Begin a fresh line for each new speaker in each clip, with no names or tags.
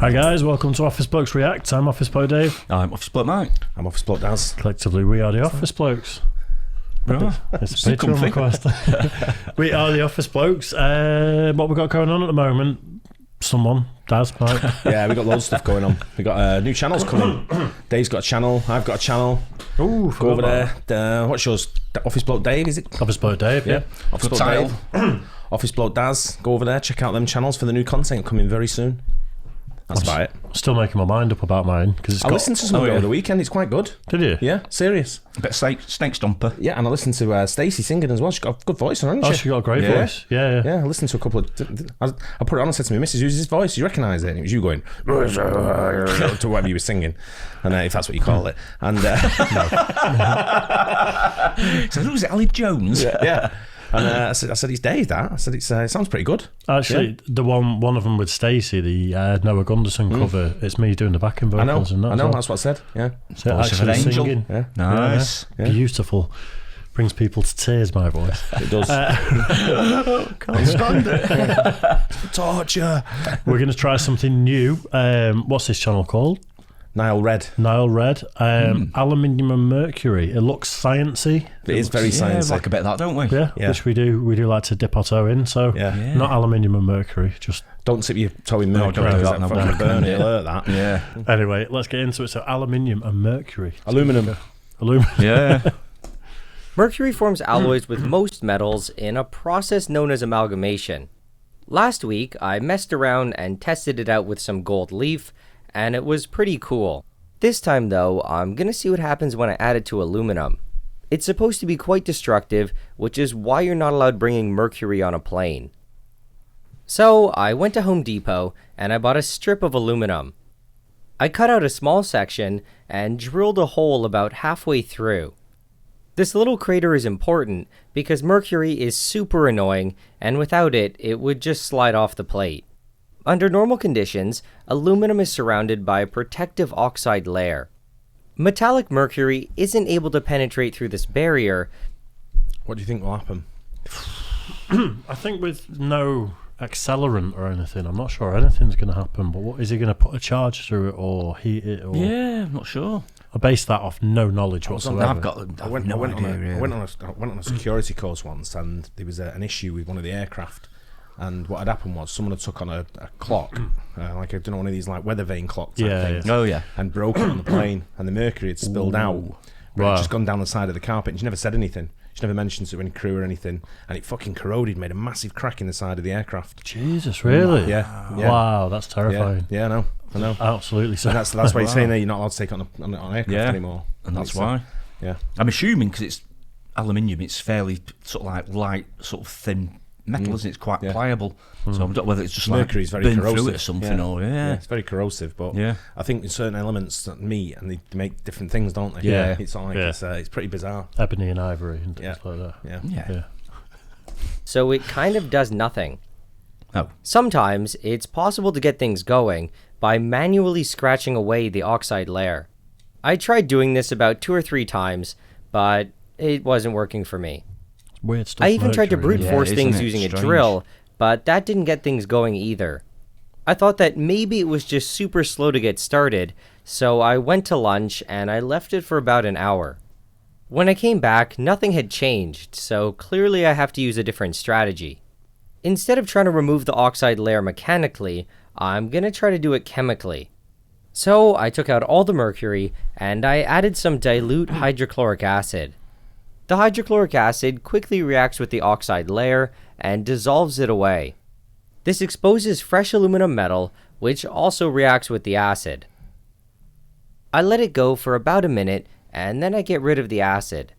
Hi guys, welcome to Office Blokes React. I'm Office Bloke Dave.
I'm Office Bloke Mike.
I'm Office Bloke Daz.
Collectively, we are the Office Blokes.
Right.
It's a Patreon request. We are the Office Blokes. What we got going on at the moment? Someone, Daz, Mike.
Yeah, we got loads of stuff going on. We got new channels coming. Dave's got a channel. I've got a channel.
Ooh,
go over there. What's yours? Office Bloke Dave, is it?
Office Bloke Dave, yeah.
Office Bloke Dave. Office Bloke Daz. Go over there. Check out them channels for the new content coming very soon. That's about it.
Still making my mind up about mine because
I listened to some over the weekend. It's quite good.
Did you?
Yeah, serious.
A bit of snake stomper.
Yeah, and I listened to Stacey singing as well. She's got a good voice, hasn't she?
Oh, she got a great voice. Yeah.
Yeah, I listened to a couple of... I put it on and said to my missus, who's his voice? You recognise it? And it was you going... to whatever you were singing. And if that's what you call it. And...
So who was it, Ali Jones?
Yeah. And I said, it's Dave, that. I said, it sounds pretty good.
Actually, the one of them with Stacey, the Noah Gunderson cover, it's me doing the backing vocals.
I know, that's what I said. Yeah.
So actually
angel.
singing.
Yeah.
Nice.
Yeah. Beautiful. Brings people to tears, my voice.
It does.
Can't stand it.
Torture.
We're going to try something new. What's this channel called?
Nile Red.
Aluminium and Mercury. It looks sciencey.
It is very sciencey.
Like a bit of that, don't we?
Yeah, which we do. We do like to dip our toe in. So not aluminium and mercury. Just
don't tip your toe in mercury.
No,
don't do that. Burn it. Alert that.
Yeah.
Anyway, let's get into it. So aluminium and mercury.
Aluminum.
Yeah.
Mercury forms alloys with most metals in a process known as amalgamation. Last week, I messed around and tested it out with some gold leaf, and it was pretty cool. This time though, I'm gonna see what happens when I add it to aluminum. It's supposed to be quite destructive, which is why you're not allowed bringing mercury on a plane. So I went to Home Depot and I bought a strip of aluminum. I cut out a small section and drilled a hole about halfway through. This little crater is important because mercury is super annoying, and without it, it would just slide off the plate. Under normal conditions, aluminum is surrounded by a protective oxide layer. Metallic mercury isn't able to penetrate through this barrier.
What do you think will happen?
I think with no accelerant or anything, I'm not sure anything's going to happen. But what is he going to put a charge through it or heat it? Or...
Yeah, I'm not sure.
I base that off no knowledge whatsoever.
I went
on a security course once, and there was an issue with one of the aircraft. And what had happened was someone had took on a clock, like I don't know, one of these like weather vane clock type things.
Oh yeah.
And broke it on the plane, and the mercury had spilled out. But it had just gone down the side of the carpet. And she never said anything. She never mentioned it to any crew or anything. And it fucking corroded, made a massive crack in the side of the aircraft.
Jesus, really?
Yeah.
Wow, that's terrifying.
Yeah, I know.
Absolutely. So
and that's why you're saying there you're not allowed to take it on aircraft anymore.
And that's why.
Yeah.
I'm assuming because it's aluminium, it's fairly sort of like light, sort of thin metal, isn't it? It's quite pliable. So I don't know whether it's just
mercury's
like
very
burn
corrosive
through it or something. Or
it's very corrosive. But I think in certain elements that meet and they make different things, don't they?
Yeah.
It's like it's pretty bizarre.
Ebony and ivory and things like that.
Yeah.
So it kind of does nothing.
Oh.
Sometimes it's possible to get things going by manually scratching away the oxide layer. I tried doing this about 2 or 3 times, but it wasn't working for me.
Weird stuff.
I even tried to brute force things
isn't it
using a
strange?
drill, but that didn't get things going either. I thought that maybe it was just super slow to get started, so I went to lunch and I left it for about an hour. When I came back, nothing had changed, so clearly I have to use a different strategy. Instead of trying to remove the oxide layer mechanically, I'm gonna try to do it chemically. So I took out all the mercury and I added some dilute hydrochloric acid. The hydrochloric acid quickly reacts with the oxide layer and dissolves it away. This exposes fresh aluminum metal, which also reacts with the acid. I let it go for about a minute, and then I get rid of the acid.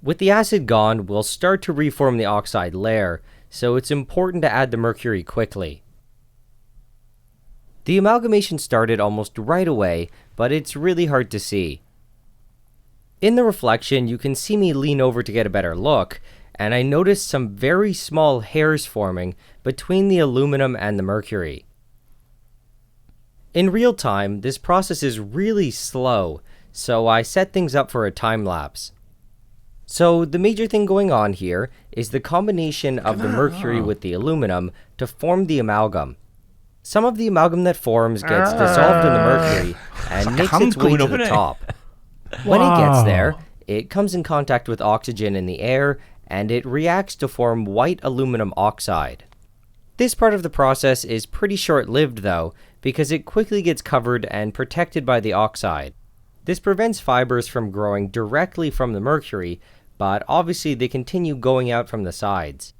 With the acid gone, we'll start to reform the oxide layer, so it's important to add the mercury quickly. The amalgamation started almost right away, but it's really hard to see. In the reflection, you can see me lean over to get a better look, and I noticed some very small hairs forming between the aluminum and the mercury. In real time, this process is really slow, so I set things up for a time lapse. So the major thing going on here is the combination of the mercury with the aluminum to form the amalgam. Some of the amalgam that forms gets dissolved in the mercury and makes
hand
its way
going
to
up,
the
innit?
top. When it gets
Wow.
there, it comes in contact with oxygen in the air and it reacts to form white aluminum oxide. This part of the process is pretty short-lived though, because it quickly gets covered and protected by the oxide. This prevents fibers from growing directly from the mercury, but obviously they continue going out from the sides.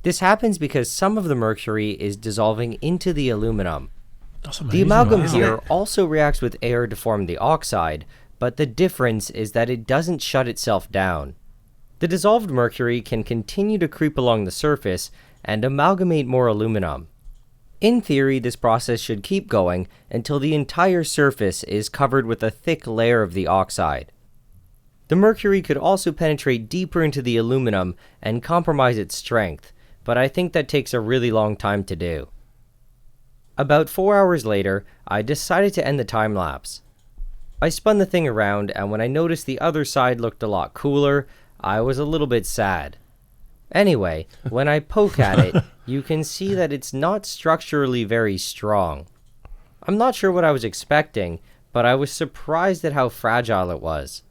This happens because some of the mercury is dissolving into the aluminum.
That's
The
amazing.
amalgam
wow.
here also reacts with air to form the oxide, but the difference is that it doesn't shut itself down. The dissolved mercury can continue to creep along the surface and amalgamate more aluminum. In theory, this process should keep going until the entire surface is covered with a thick layer of the oxide. The mercury could also penetrate deeper into the aluminum and compromise its strength, but I think that takes a really long time to do. About 4 hours later, I decided to end the time lapse. I spun the thing around, and when I noticed the other side looked a lot cooler, I was a little bit sad. Anyway, when I poke at it, you can see that it's not structurally very strong. I'm not sure what I was expecting, but I was surprised at how fragile it was.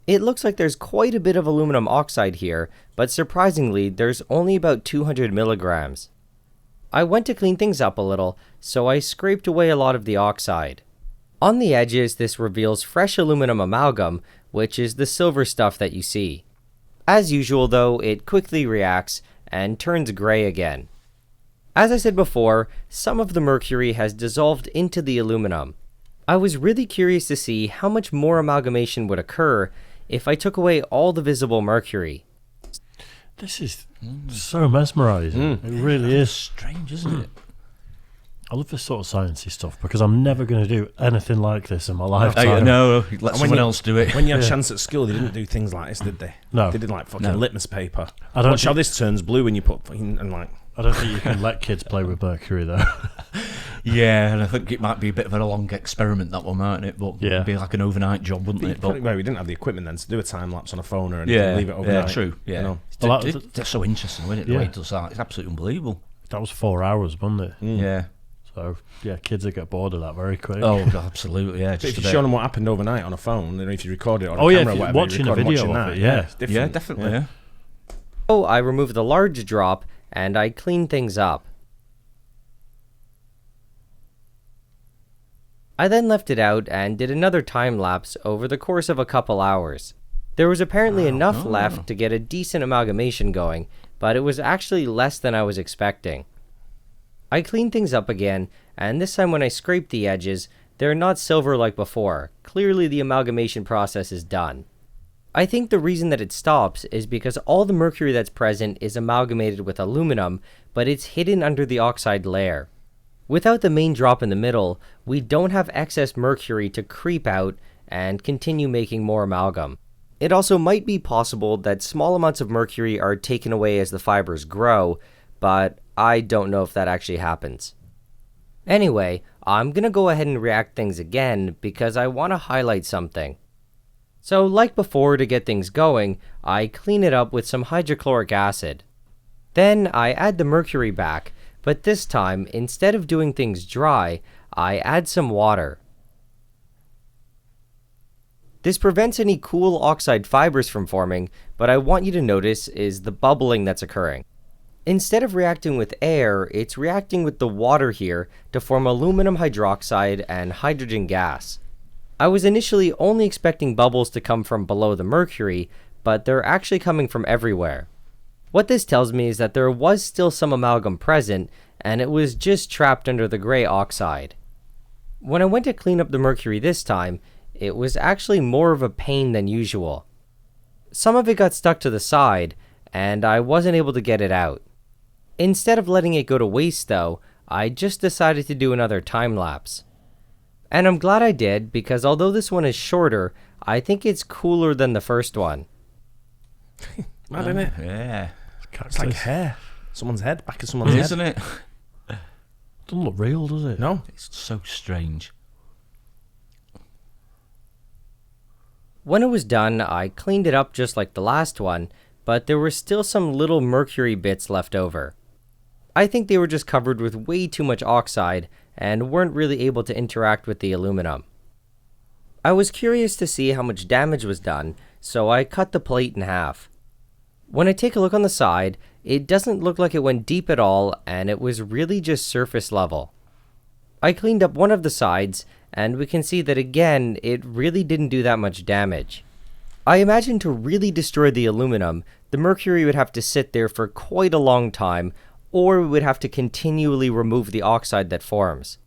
It looks like there's quite a bit of aluminum oxide here, but surprisingly, there's only about 200 milligrams. I went to clean things up a little, so I scraped away a lot of the oxide. On the edges, this reveals fresh aluminum amalgam, which is the silver stuff that you see. As usual though, it quickly reacts and turns gray again. As I said before, some of the mercury has dissolved into the aluminum. I was really curious to see how much more amalgamation would occur if I took away all the visible mercury.
This is so mesmerising. It really is.
Strange, isn't it?
I love this sort of sciencey stuff because I'm never going to do anything like this in my lifetime.
No, let
when
someone
you-
else do it.
When you had a chance at school, they didn't do things like this, did they?
No.
They did like fucking
No.
litmus paper.
I don't
Watch how
think-
this turns blue when you put fucking, and like,
I don't think you can let kids play with mercury though.
Yeah, and I think it might be a bit of a long experiment, that one, mightn't it? But
Yeah.
it'd be like an overnight job, wouldn't it? But
well, we didn't have the equipment then to do a time lapse on a phone or anything.
yeah,
Leave it overnight.
true. Yeah,
You know?
Well, that-
that's so interesting, isn't it? The
Yeah.
way it does that, it's absolutely unbelievable.
That was 4 hours, wasn't it?
Yeah.
So yeah, kids would get bored of that very quick.
Oh, God, absolutely. Yeah.
But
Just
if you
about-
show them what happened overnight on a phone, and if you record it on
Oh,
a
yeah,
camera,
if
or
you're
whatever,
watching a
record 'em
video
watching
of
that,
it, yeah.
it's different.
yeah, definitely. Yeah.
So I removed the large drop and I cleaned things up. I then left it out and did another time lapse over the course of a couple hours. There was apparently enough left to get a decent amalgamation going, but it was actually less than I was expecting. I cleaned things up again, and this time when I scraped the edges, they're not silver like before. Clearly the amalgamation process is done. I think the reason that it stops is because all the mercury that's present is amalgamated with aluminum, but it's hidden under the oxide layer. Without the main drop in the middle, we don't have excess mercury to creep out and continue making more amalgam. It also might be possible that small amounts of mercury are taken away as the fibers grow, but I don't know if that actually happens. Anyway, I'm gonna go ahead and react things again because I want to highlight something. So like before, to get things going, I clean it up with some hydrochloric acid. Then I add the mercury back, but this time, instead of doing things dry, I add some water. This prevents any cool oxide fibers from forming, but I want you to notice is the bubbling that's occurring. Instead of reacting with air, it's reacting with the water here to form aluminum hydroxide and hydrogen gas. I was initially only expecting bubbles to come from below the mercury, but they're actually coming from everywhere. What this tells me is that there was still some amalgam present, and it was just trapped under the gray oxide. When I went to clean up the mercury this time, it was actually more of a pain than usual. Some of it got stuck to the side, and I wasn't able to get it out. Instead of letting it go to waste though, I just decided to do another time lapse. And I'm glad I did, because although this one is shorter, I think it's cooler than the first one.
Mad, isn't it?
Yeah.
It's like hair. Someone's head, back of someone's head.
Isn't it?
Doesn't look real, does it?
No.
It's so strange.
When it was done, I cleaned it up just like the last one, but there were still some little mercury bits left over. I think they were just covered with way too much oxide and weren't really able to interact with the aluminum. I was curious to see how much damage was done, so I cut the plate in half. When I take a look on the side, it doesn't look like it went deep at all, and it was really just surface level. I cleaned up one of the sides, and we can see that again, it really didn't do that much damage. I imagine to really destroy the aluminum, the mercury would have to sit there for quite a long time, or we would have to continually remove the oxide that forms.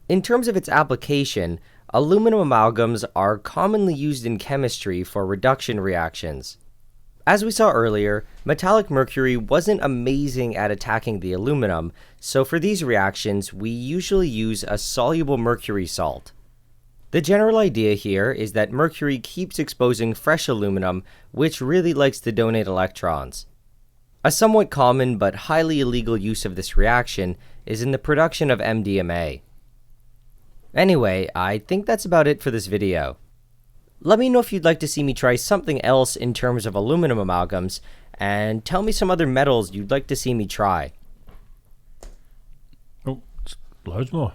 In terms of its application, aluminum amalgams are commonly used in chemistry for reduction reactions. As we saw earlier, metallic mercury wasn't amazing at attacking the aluminum, so for these reactions, we usually use a soluble mercury salt. The general idea here is that mercury keeps exposing fresh aluminum, which really likes to donate electrons. A somewhat common but highly illegal use of this reaction is in the production of MDMA. Anyway, I think that's about it for this video. Let me know if you'd like to see me try something else in terms of aluminum amalgams, and tell me some other metals you'd like to see me try.
Oh, loads more.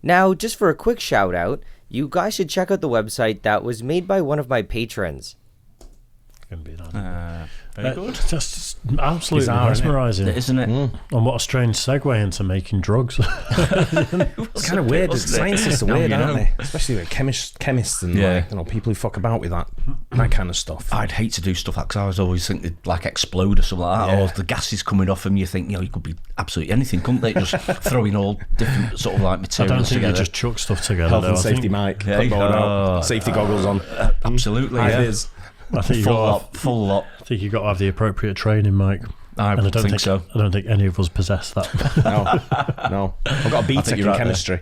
Now, just for a quick shout out, you guys should check out the website that was made by one of my patrons.
Going to be that.
Very good.
Just absolutely
Bizarre,
mesmerising,
Isn't it?
And what a strange segue into making drugs.
It's kind of weird. Scientists are weird,
you
aren't
know.
they? Especially with chemists and
Yeah.
like, people who fuck about with that kind of stuff.
I'd hate to do stuff like that because I was always think they'd like explode or something like that,
Yeah.
or the gases coming off them. You think, you could be absolutely anything, couldn't they? Just throwing all different sort of like
I
materials
don't think
together.
you just chuck stuff together.
Health
though.
and
I
safety,
think,
Mike.
Yeah,
Clipboard out, safety goggles on.
Absolutely,
High
yeah.
vis.
I think you
Full
got.
lot, full lot.
I think you got to have the appropriate training, Mike.
I
And I
would
don't
think so.
I don't think any of us possess that.
No. I've got a BTEC
you're
in
right
chemistry.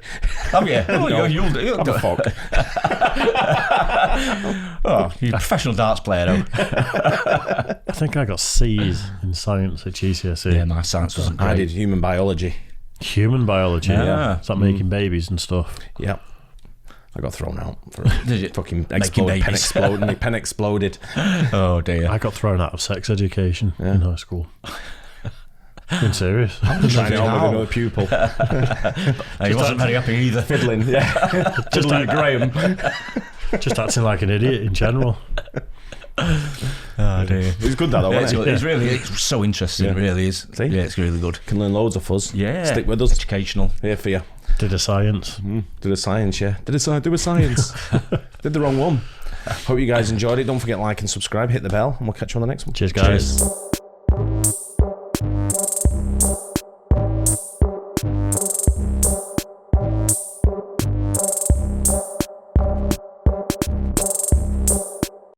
Oh yeah, you'll do.
I'm a fuck.
Oh, you're a professional darts player, though.
I think I got C's in science at GCSE.
Yeah, my science wasn't great.
I did human biology.
Human biology.
Yeah.
It's like making babies and stuff.
Yep. I got thrown out for
Did you?
fucking
Making
pen
babies.
exploded. My pen exploded.
Oh dear.
I got thrown out of sex education in high school. Being serious.
Trying it on with another pupil.
He wasn't very happy either.
Fiddling, yeah.
Just like
Graham.
Just acting like an idiot in general.
Oh dear.
It was good that though,
Yeah,
wasn't it?
it's so interesting. It really is.
See?
Yeah, it's really good.
Can learn loads of fuzz.
Yeah,
Stick with us.
Educational.
Here for you.
Did a science.
Did a science, yeah. Do a science. Did the wrong one. Hope you guys enjoyed it. Don't forget to like and subscribe. Hit the bell, and we'll catch you on the next one.
Cheers, guys.
Cheers.